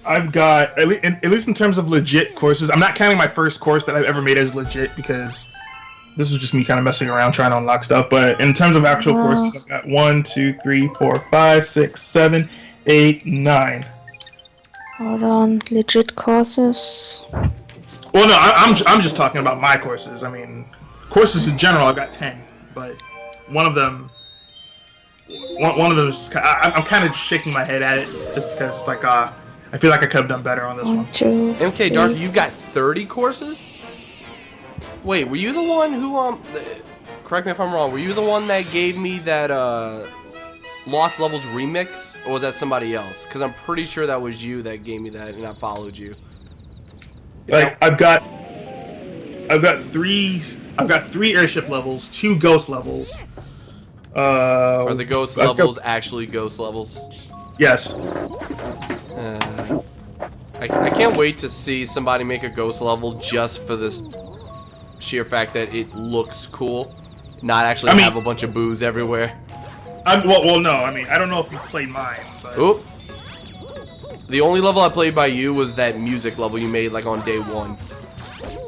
I've got at least in terms of legit courses. I'm not counting my first course that I've ever made as legit because this was just me kind of messing around trying to unlock stuff. But in terms of actual courses, I've got 1, 2, 3, 4, 5, 6, 7, 8, 9. Hold on, legit courses. Well, no, I'm just talking about my courses. I mean, courses in general, I've got 10, but one of them is I'm kind of shaking my head at it just because like I feel like I could have done better on this one. MK Darth, you've got 30 courses? Wait, were you the one who correct me if I'm wrong, were you the one that gave me that Lost Levels remix, or was that somebody else? Because I'm pretty sure that was you that gave me that and I followed you. Like I've got 3 airship levels, 2 ghost levels. Are the ghost levels actually ghost levels? Yes. I can't wait to see somebody make a ghost level just for this sheer fact that it looks cool, not actually have a bunch of booze everywhere. Well, no. I mean, I don't know if you played mine. But... Oop. The only level I played by you was that music level you made like on day 1.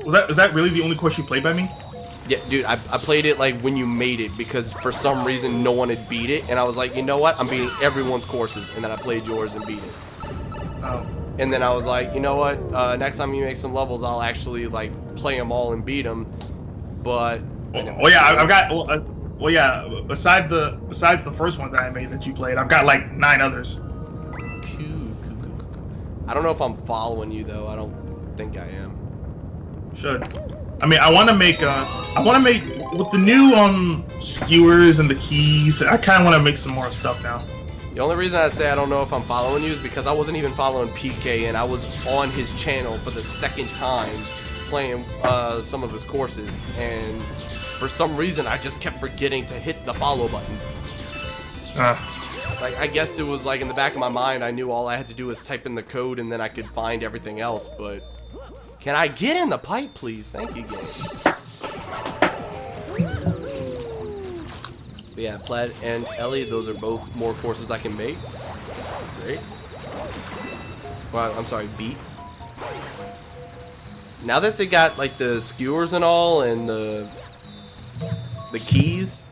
Was that really the only course you played by me? Yeah, dude, I played it like when you made it because for some reason no one had beat it, and I was like, you know what? I'm beating everyone's courses, and then I played yours and beat it. Oh. And then I was like, you know what? Next time you make some levels, I'll actually like play them all and beat them. But I've got. Well, yeah. Besides the first one that I made that you played, I've got like 9 others. Cool. I don't know if I'm following you though. I don't think I am. Should. I mean, I want to make with the new skewers and the keys. I kind of want to make some more stuff now. The only reason I say I don't know if I'm following you is because I wasn't even following PK, and I was on his channel for the second time playing some of his courses, and for some reason I just kept forgetting to hit the follow button. Like, I guess it was like in the back of my mind I knew all I had to do was type in the code and then I could find everything else, but can I get in the pipe, please? Thank you, game. But yeah, Plaid and Ellie, those are both more courses I can make. Great. Well, I'm sorry, beat. Now that they got like the skewers and all and the keys.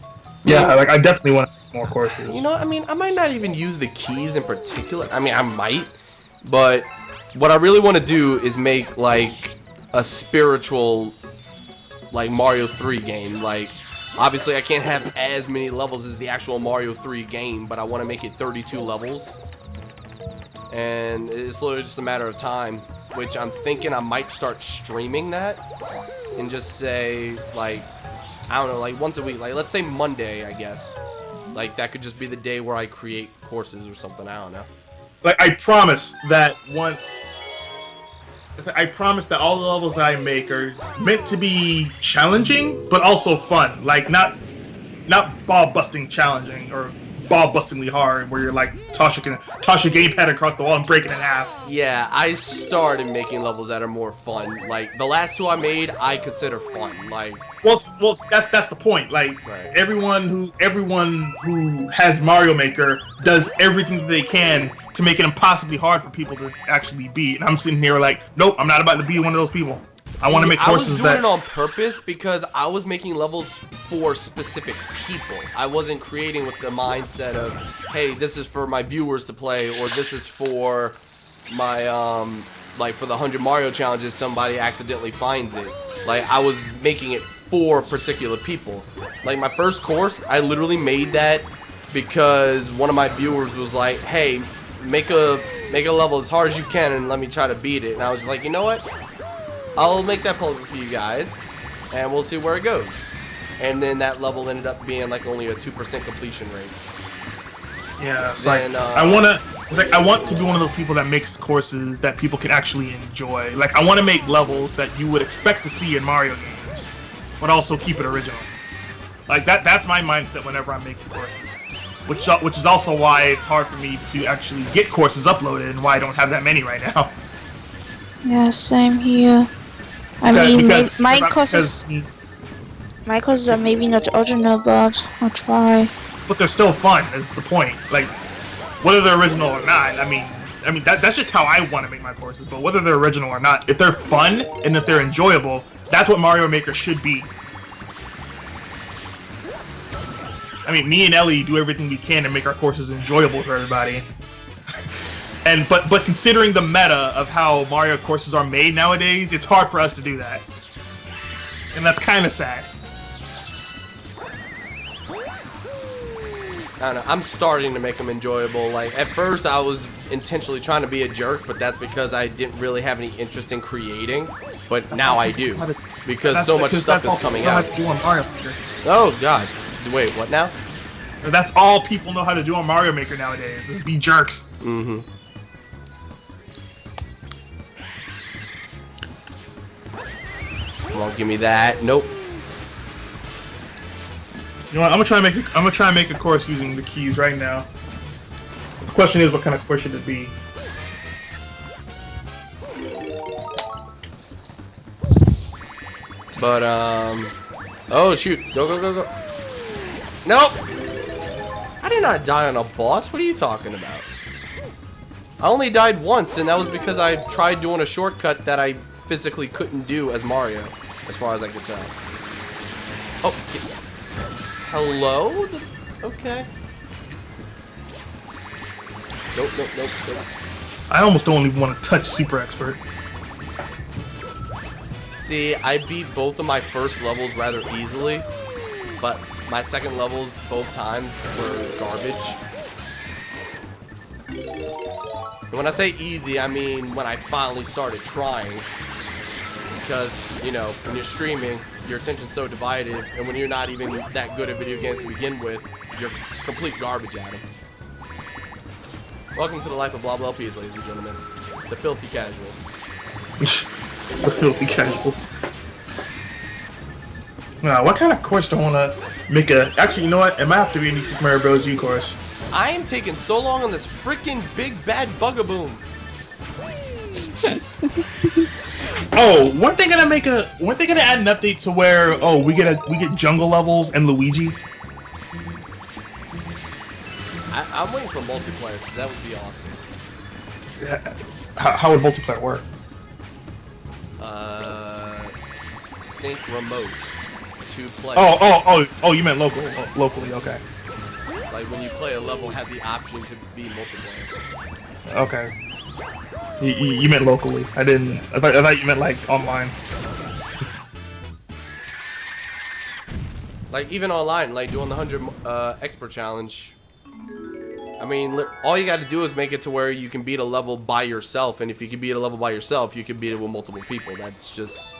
Yeah, like I definitely want more courses. You know, I mean, I might not even use the keys in particular. I mean, I might, but what I really want to do is make like a spiritual like Mario 3 game. Like, obviously I can't have as many levels as the actual Mario 3 game, but I want to make it 32 levels. And it's literally just a matter of time, which I'm thinking I might start streaming that and just say like, I don't know, like once a week, like let's say Monday, I guess. Like that could just be the day where I create courses or something, I don't know. Like I promise that all the levels that I make are meant to be challenging, but also fun. Like not ball-busting challenging or ball-bustingly hard, where you're like toss your gamepad across the wall and break it in half. Yeah, I started making levels that are more fun. Like the last 2 I made, I consider fun. Like, well, that's the point. Like right. everyone who has Mario Maker does everything that they can to make it impossibly hard for people to actually beat. And I'm sitting here like, nope, I'm not about to be one of those people. I want to make courses that... I was doing it on purpose because I was making levels for specific people. I wasn't creating with the mindset of, hey, this is for my viewers to play, or this is for my, like for the 100 Mario challenges, somebody accidentally finds it. Like, I was making it for particular people. Like, my first course, I literally made that because one of my viewers was like, hey, make a level as hard as you can and let me try to beat it. And I was like, you know what? I'll make that public for you guys, and we'll see where it goes. And then that level ended up being like only a 2% completion rate. Yeah, it's then, like I want to be one of those people that makes courses that people can actually enjoy. Like I want to make levels that you would expect to see in Mario games, but also keep it original. Like that's my mindset whenever I'm making courses. Which is also why it's hard for me to actually get courses uploaded and why I don't have that many right now. Yeah, same here. I mean, my courses are maybe not original, but I'll try. But they're still fun, is the point. Like, whether they're original or not, I mean, I mean, that's just how I want to make my courses. But whether they're original or not, if they're fun and if they're enjoyable, that's what Mario Maker should be. I mean, me and Ellie do everything we can to make our courses enjoyable for everybody. But considering the meta of how Mario courses are made nowadays, it's hard for us to do that. And that's kind of sad. I don't know, I'm starting to make them enjoyable. Like, at first I was intentionally trying to be a jerk, but that's because I didn't really have any interest in creating. But now I do, because so much stuff is coming out. Oh, God. Wait, what now? That's all people know how to do on Mario Maker nowadays, is be jerks. Mm-hmm. Come on, give me that. Nope. You know what? I'm gonna try and make a course using the keys right now. The question is, what kind of course should it be? But oh shoot! Go! Nope. I did not die on a boss. What are you talking about? I only died once, and that was because I tried doing a shortcut that I physically couldn't do as Mario, as far as I could tell. Oh. Hello? Okay. Nope. I almost don't even want to touch Super Expert. See, I beat both of my first levels rather easily, but my second levels both times were garbage. And when I say easy, I mean when I finally started trying. Because, you know, when you're streaming, your attention's so divided, and when you're not even that good at video games to begin with, you're complete garbage at them. Welcome to the life of Blob LPs, ladies and gentlemen. The filthy casual. The filthy casuals. Now, what kind of course do I want to make a... Actually, you know what? It might have to be a New Super Mario Bros. U course. I am taking so long on this freaking big bad bugaboom. Oh, weren't they gonna add an update to where we get jungle levels and Luigi? I'm waiting for multiplayer. That would be awesome. Yeah. How would multiplayer work? Sync remote to play. Oh! You meant locally? Okay. Like when you play a level, have the option to be multiplayer. Okay. You meant locally. I thought you meant like online. Like even online, like doing the 100 expert challenge. I mean, all you got to do is make it to where you can beat a level by yourself, and if you can beat a level by yourself, you can beat it with multiple people. That's just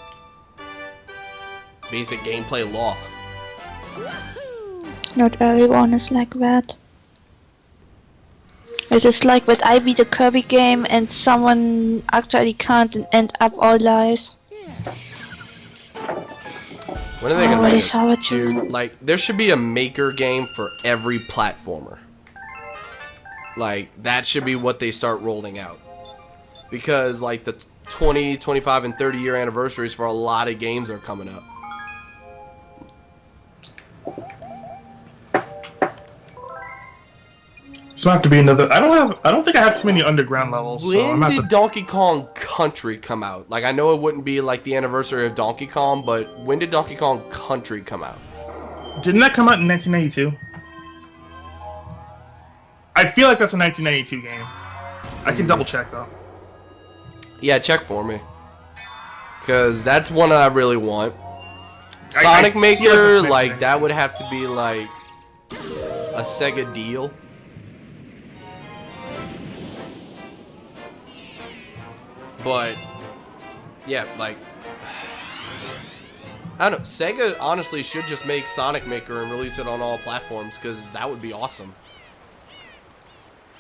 basic gameplay law. Not everyone is like that. It is like when I beat a Kirby game and someone actually can't and end up all lives. When are they gonna make it? Dude, like, there should be a maker game for every platformer. Like, that should be what they start rolling out. Because, like, the 20, 25, and 30 year anniversaries for a lot of games are coming up. So I have to be another. I don't think I have too many underground levels. When did Donkey Kong Country come out? Like, I know it wouldn't be like the anniversary of Donkey Kong, but when did Donkey Kong Country come out? Didn't that come out in 1992? I feel like that's a 1992 game. I can double check though. Yeah, check for me. Cause that's one I really want. Sonic Maker, like that would have to be like a Sega deal. But yeah, like I don't know. Sega honestly should just make Sonic Maker and release it on all platforms, because that would be awesome.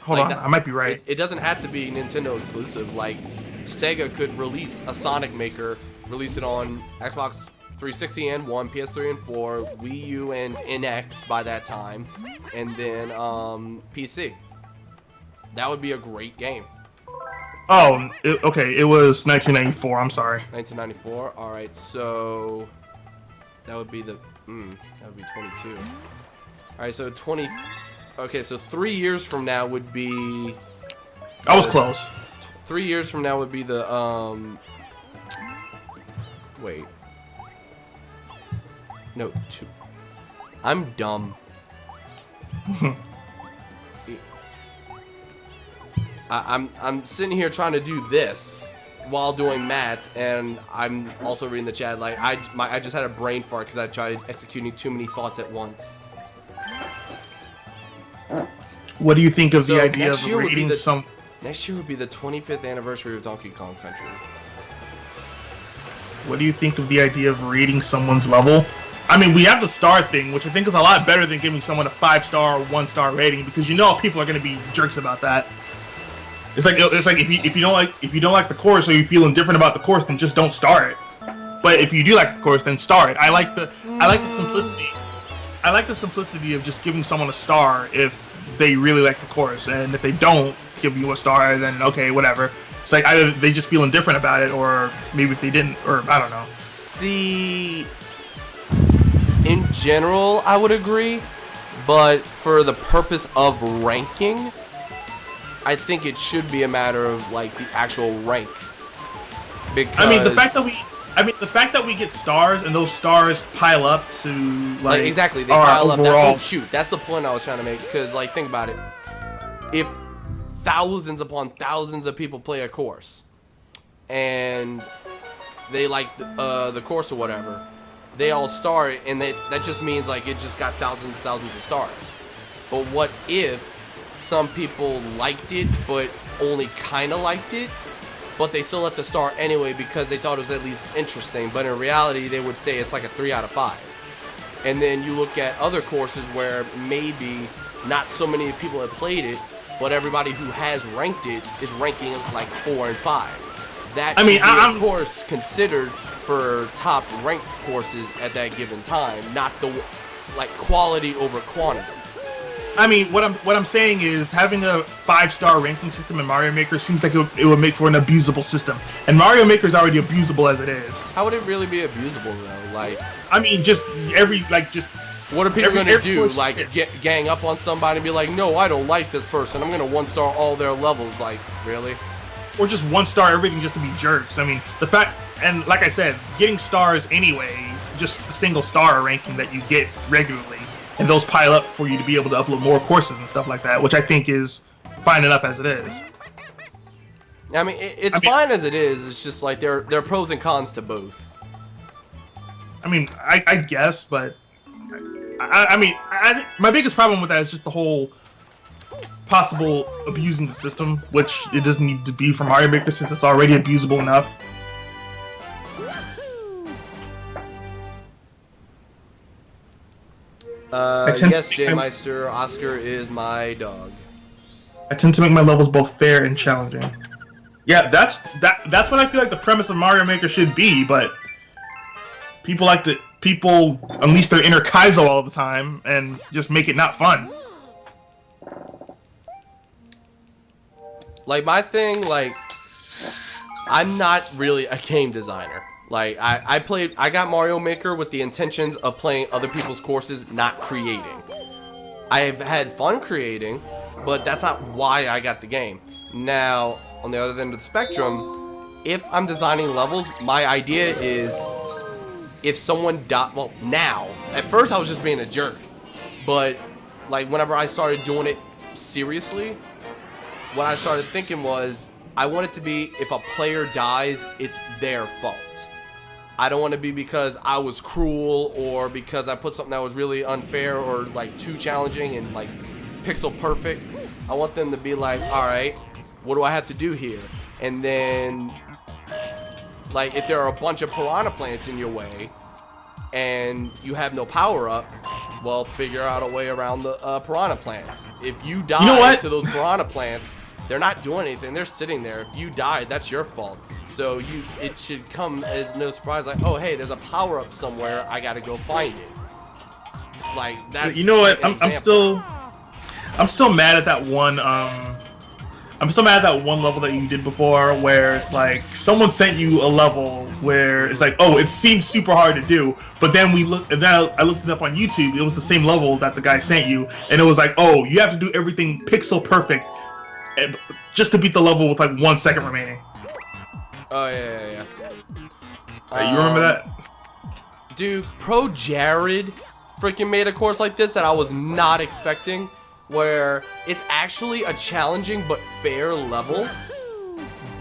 Hold on, I might be right. It doesn't have to be Nintendo exclusive. Like, Sega could release a Sonic Maker, release it on Xbox 360 and 1, PS3 and 4, Wii U and NX by that time, and then PC. That would be a great game. Oh, okay, it was 1994, I'm sorry. 1994, alright, so that would be the, that would be 22. Alright, so 20, okay, so 3 years from now would be I was close. 3 years from now would be the wait. No, 2. I'm dumb. I'm sitting here trying to do this while doing math, and I'm also reading the chat. Like I just had a brain fart because I tried executing too many thoughts at once. What do you think of the idea of rating some? Next year would be the 25th anniversary of Donkey Kong Country. What do you think of the idea of rating someone's level? I mean, we have the star thing, which I think is a lot better than giving someone a 5-star or 1-star rating, because you know people are going to be jerks about that. It's like if you don't like the course, or you feel indifferent about the course, then just don't star it. But if you do like the course, then star it. I like the simplicity. I like the simplicity of just giving someone a star if they really like the course, and if they don't give you a star, then okay, whatever. It's like either they just feel indifferent about it, or maybe if they didn't, or I don't know. See, in general, I would agree, but for the purpose of ranking, I think it should be a matter of like the actual rank. Because I mean, the fact that we get stars and those stars pile up to like exactly, they pile overall. up. Oh shoot, that's the point I was trying to make. Because like, think about it. If thousands upon thousands of people play a course, and they like the course or whatever, they all star it, and that just means like it just got thousands and thousands of stars. But what if some people liked it, but only kind of liked it, but they still let the star anyway because they thought it was at least interesting, but in reality they would say it's like a 3 out of 5. And then you look at other courses where maybe not so many people have played it, but everybody who has ranked it is ranking like 4 and 5. That should be a course considered for top ranked courses at that given time, not the like quality over quantity. I mean, what I'm saying is having a 5-star ranking system in Mario Maker seems like it would make for an abusable system, and Mario Maker is already abusable as it is. How would it really be abusable though? Like, I mean, what are people gonna do? Like, gang up on somebody and be like, no, I don't like this person, I'm gonna 1-star all their levels. Like, really? Or just 1-star everything just to be jerks. I mean, the fact, and like I said, getting stars anyway, just the single star ranking that you get regularly, and those pile up for you to be able to upload more courses and stuff like that, which I think is fine enough as it is. I mean, it's fine as it is. It's just like there are pros and cons to both. I mean, I guess, but I mean, my biggest problem with that is just the whole possible abusing the system, which it doesn't need to be for Mario Maker since it's already abusable enough. Yes, J-Meister, Oscar is my dog. I tend to make my levels both fair and challenging. Yeah, that's what I feel like the premise of Mario Maker should be, but people unleash their inner Kaizo all the time and just make it not fun. Like, my thing, like, I'm not really a game designer. Like, I got Mario Maker with the intentions of playing other people's courses, not creating. I've had fun creating, but that's not why I got the game. Now, on the other end of the spectrum, if I'm designing levels, my idea is if someone well, now, at first I was just being a jerk, but like whenever I started doing it seriously, what I started thinking was, I want it to be if a player dies, it's their fault. I don't want to be because I was cruel or because I put something that was really unfair or like too challenging and like pixel perfect. I want them to be like, alright, what do I have to do here? And then, like, if there are a bunch of piranha plants in your way and you have no power up, well, figure out a way around the piranha plants. If you die to those piranha plants, they're not doing anything, they're sitting there. If you died, that's your fault. So it should come as no surprise, like, oh hey, there's a power up somewhere, I gotta go find it. Like, that's, you know what? I'm still mad at that one. I'm still mad at that one level that you did before, where it's like someone sent you a level where it's like, oh, it seems super hard to do, but then I looked it up on YouTube. It was the same level that the guy sent you, and it was like, oh, you have to do everything pixel perfect. just to beat the level with like 1 second remaining. Oh yeah. You remember that? Dude, Pro Jared freaking made a course like this that I was not expecting, where it's actually a challenging but fair level,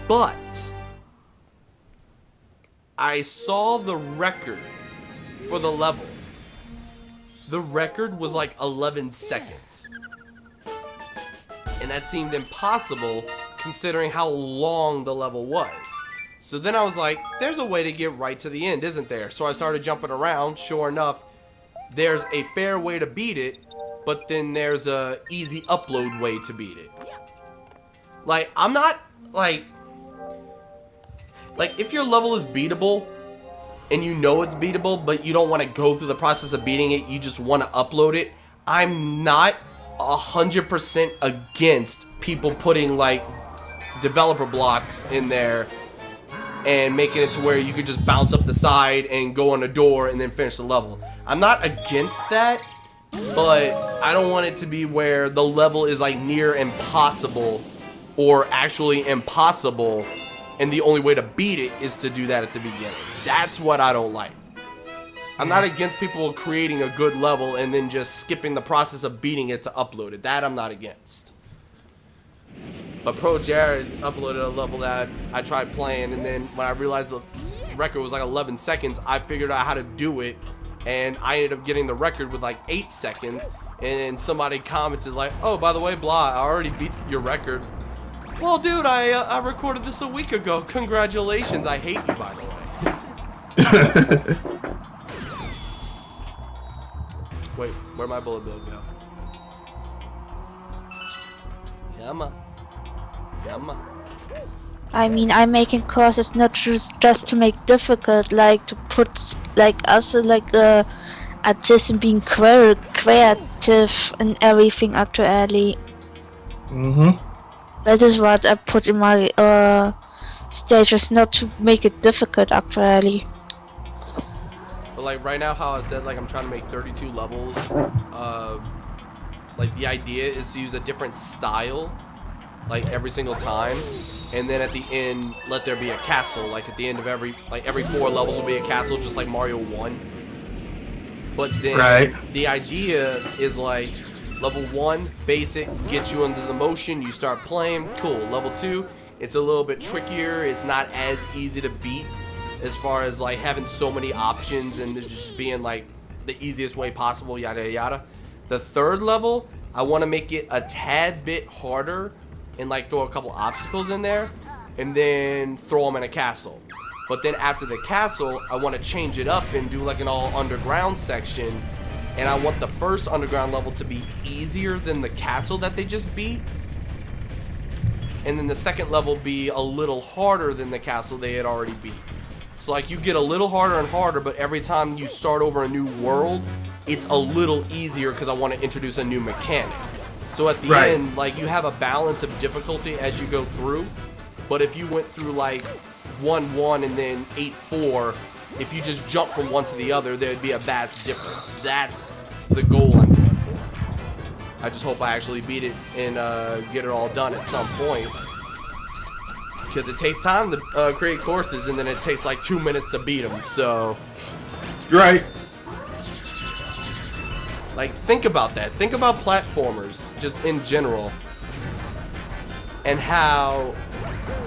but I saw the record for the level. The record was like 11 seconds. And that seemed impossible considering how long the level was. So then I was like, there's a way to get right to the end, isn't there? So I started jumping around. Sure enough, there's a fair way to beat it, but then there's a easy upload way to beat it. Like, I'm not, like if your level is beatable, and you know it's beatable, but you don't want to go through the process of beating it, you just want to upload it, I'm not 100% against people putting, like, developer blocks in there and making it to where you could just bounce up the side and go on a door and then finish the level. I'm not against that, but I don't want it to be where the level is like near impossible or actually impossible and the only way to beat it is to do that at the beginning. That's what I don't like. I'm not against people creating a good level and then just skipping the process of beating it to upload it. That I'm not against. But Pro Jared uploaded a level that I tried playing, and then when I realized the record was like 11 seconds, I figured out how to do it, and I ended up getting the record with like 8 seconds, and somebody commented like, oh, by the way, blah, I already beat your record. Well, dude, I recorded this a week ago. Congratulations. I hate you, by the way. Wait, where'd my bullet bill go? Come on. Come on. I mean, I'm making courses not just to make difficult, like to put like us like artists being creative and everything actually. That is what I put in my stages, not to make it difficult actually. But like right now, how I said, like I'm trying to make 32 levels. Like the idea is to use a different style, like every single time, and then at the end let there be a castle. Like at the end of every 4 levels will be a castle, just like Mario 1. But then the idea is like level 1 basic, gets you into the motion, you start playing, cool. Level 2, it's a little bit trickier, it's not as easy to beat as far as like having so many options and just being like the easiest way possible, yada yada. The 3rd level, I want to make it a tad bit harder and like throw a couple obstacles in there and then throw them in a castle. But then after the castle, I want to change it up and do like an all underground section, and I want the first underground level to be easier than the castle that they just beat, and then the second level be a little harder than the castle they had already beat. So like you get a little harder and harder, but every time you start over a new world, it's a little easier because I want to introduce a new mechanic. So at the end, like you have a balance of difficulty as you go through. But if you went through like 1-1 and then 8-4, if you just jump from one to the other, there'd be a vast difference. That's the goal I'm going for. I just hope I actually beat it and get it all done at some point. Because it takes time to create courses, and then it takes like 2 minutes to beat them, so... Right. Like, think about that. Think about platformers, just in general. And how...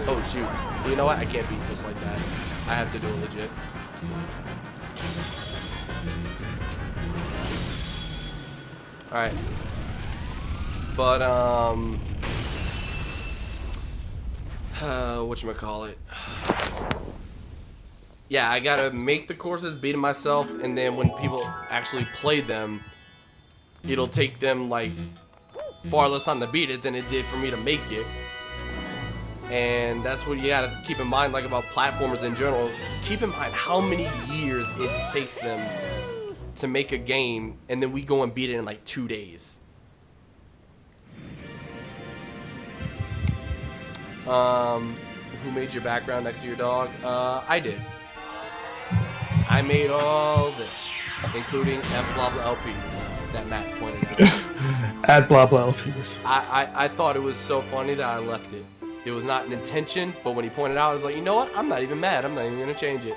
Oh, shoot. You know what? I can't beat this like that. I have to do it legit. Alright. But, whatchamacallit? Yeah, I gotta make the courses, beat them myself, and then when people actually play them, it'll take them, like, far less time to beat it than it did for me to make it. And that's what you gotta keep in mind, like, about platformers in general. Keep in mind how many years it takes them to make a game, and then we go and beat it in, like, 2 days. Who made your background next to your dog? I did. I made all this. including F blah blah LPs that Matt pointed out. Add blah blah LPs. I thought it was so funny that I left it. It was not an intention, but when he pointed out, I was like, you know what? I'm not even mad. I'm not even gonna change it.